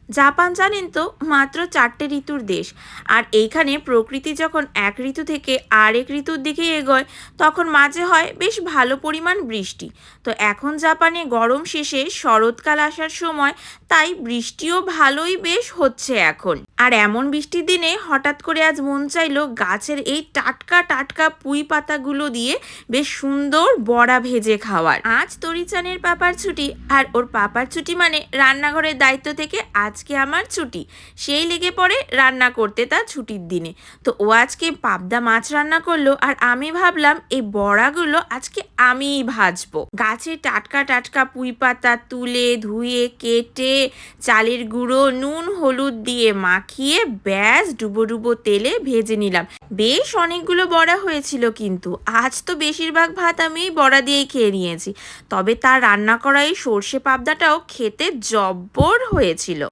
Japan জানেন তো মাত্র 4টে ঋতুর দেশ। আর এইখানে প্রকৃতি যখন এক ঋতু থেকে আরেক ঋতুর দিকে এগোয় তখন মাঝে হয় বেশ ভালো পরিমাণ বৃষ্টি। তো এখন জাপানে গরম শেষে শরৎকাল আসার সময়, তাই বৃষ্টিও ভালোই বেশ হচ্ছে এখন। আর এমন বৃষ্টির দিনে হঠাৎ করে আজ মন চাইলো গাছের এই টাটকা টাটকা পুঁই পাতাগুলো দিয়ে বেশ সুন্দর বড়া ভেজে খাওয়ার। আজ তরিচানের পাপার ছুটি, আর ওর পাপার ছুটি মানে রান্নাঘরের দায়িত্ব থেকে আজকে আমার ছুটি। সেই লেগে পড়ে রান্না করতে তার ছুটির দিনে। তো ও আজকে পাবদা মাছ রান্না করলো, আর আমি ভাবলাম এই বড়াগুলো আজকে আমিই ভাজবো। গাছের টাটকা টাটকা পুঁই পাতা তুলে ধুয়ে কেটে চালের গুঁড়ো নুন হলুদ দিয়ে মাখিয়ে ব্যাস ডুবো ডুবো তেলে ভেজে নিলাম। বেশ অনেকগুলো বড়া হয়েছিল, কিন্তু আজ তো বেশিরভাগ ভাত আমি এই বড়া দিয়েই খেয়ে নিয়েছি। তবে তার রান্না করা এই সর্ষে পাবদাটাও খেতে জব্বর হয়েছিল।